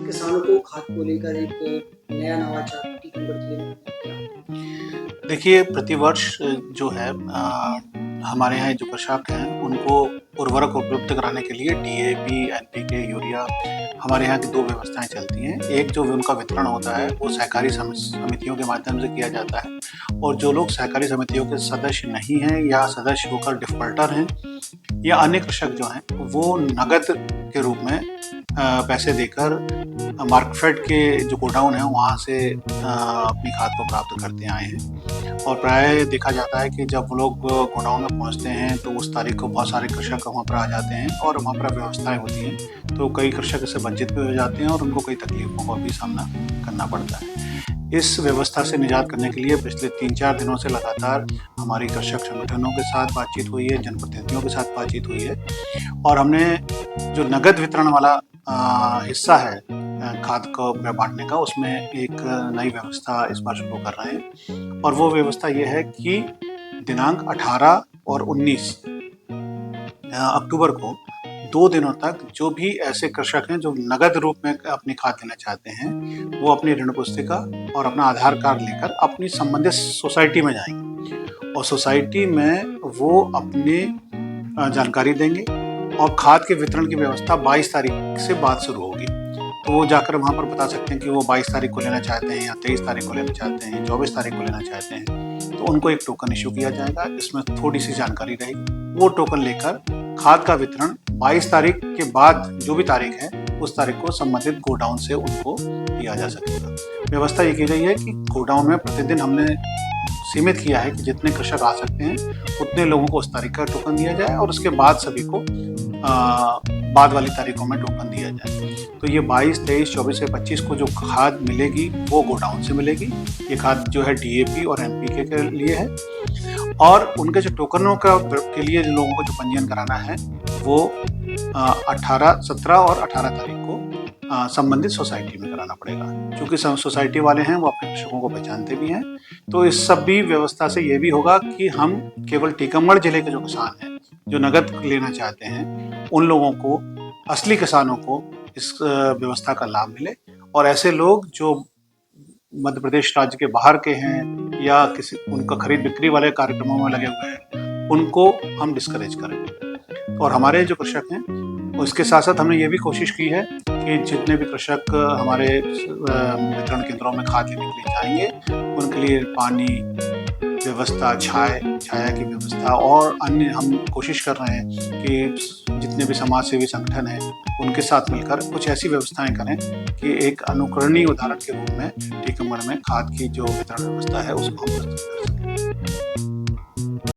किसानों को खाद को लेकर एक नया नवाचार टीकमगढ़ जिले में किया? देखिए, प्रतिवर्ष जो है हमारे यहाँ जो कृषक हैं, उनको उर्वरक उपलब्ध कराने के लिए डीएपी, एनपीके, यूरिया हमारे यहाँ की 2 व्यवस्थाएँ चलती हैं। एक जो उनका वितरण होता है, वो सहकारी समितियों के माध्यम से किया जाता है और जो लोग सहकारी समितियों के सदस्य नहीं हैं या सदस्य होकर डिफ़ॉल्टर हैं या अन्य कृषक जो हैं, वो नकद के रूप में पैसे देकर मार्कफेड के जो गोडाउन है वहाँ से अपनी खाद को प्राप्त करते आए हैं। और प्रायः देखा जाता है कि जब लोग गोडाउन में पहुँचते हैं तो उस तारीख को बहुत सारे कृषक वहाँ पर आ जाते हैं और वहाँ पर व्यवस्थाएँ होती हैं, तो कई कृषक इससे वंचित भी हो जाते हैं और उनको कई तकलीफ़ों का भी सामना करना पड़ता है। इस व्यवस्था से निजात करने के लिए पिछले 3-4 दिनों से लगातार हमारी कृषक संगठनों के साथ बातचीत हुई है, जनप्रतिनिधियों के साथ बातचीत हुई है और हमने जो नगद वितरण वाला हिस्सा है खाद को बाँटने का, उसमें एक नई व्यवस्था इस बार शुरू कर रहे हैं और वो व्यवस्था ये है कि दिनांक 18 और 19 अक्टूबर को 2 दिनों तक जो भी ऐसे कृषक हैं जो नगद रूप में अपनी खाद लेना चाहते हैं, वो अपनी ऋण पुस्तिका और अपना आधार कार्ड लेकर अपनी संबंधित सोसाइटी में जाएंगे और सोसाइटी में वो अपनी जानकारी देंगे और खाद के वितरण की व्यवस्था 22 तारीख से बाद शुरू होगी। तो वो जाकर वहाँ पर बता सकते हैं कि वो 22 तारीख को लेना चाहते हैं या 23 तारीख को लेना चाहते हैं, 24 तारीख को लेना चाहते हैं। तो उनको एक टोकन इश्यू किया जाएगा, इसमें थोड़ी सी जानकारी रहेगी। वो टोकन लेकर खाद का वितरण 22 तारीख के बाद जो भी तारीख है, उस तारीख को संबंधित गोडाउन से उनको दिया जा सकेगा। व्यवस्था ये की गई है कि गोडाउन में प्रतिदिन हमने सीमित किया है कि जितने कृषक आ सकते हैं, उतने लोगों को उस तारीख का टोकन दिया जाए और उसके बाद सभी को बाद वाली तारीखों में टोकन दिया जाए। तो ये 22, 23, 24 से 25 को जो खाद मिलेगी वो गोडाउन से मिलेगी। ये खाद जो है डीएपी और एनपीके के लिए है और उनके जो टोकनों के लिए जो लोगों को जो पंजीयन कराना है वो 17 और 18 तारीख को संबंधित सोसाइटी में कराना पड़ेगा। क्योंकि सोसाइटी वाले हैं वो अपने कृषकों को पहचानते भी हैं, तो इस सब भी व्यवस्था से ये भी होगा कि हम केवल टीकमगढ़ जिले के जो किसान हैं जो नगद लेना चाहते हैं, उन लोगों को, असली किसानों को इस व्यवस्था का लाभ मिले और ऐसे लोग जो मध्य प्रदेश राज्य के बाहर के हैं या किसी उनका खरीद बिक्री वाले कार्यक्रमों में लगे हुए हैं, उनको हम डिस्करेज करें। और हमारे जो कृषक हैं, उसके साथ साथ हमने ये भी कोशिश की है कि जितने भी कृषक हमारे वितरण केंद्रों में खाद लेने के लिए जाएंगे, उनके लिए पानी व्यवस्था, छाया की व्यवस्था और अन्य हम कोशिश कर रहे हैं कि जितने भी समाज सेवी संगठन हैं, उनके साथ मिलकर कुछ ऐसी व्यवस्थाएं करें कि एक अनुकरणीय उदाहरण के रूप में टीकमगढ़ में खाद की जो वितरण व्यवस्था है उसको हम प्रस्तुत कर सकें।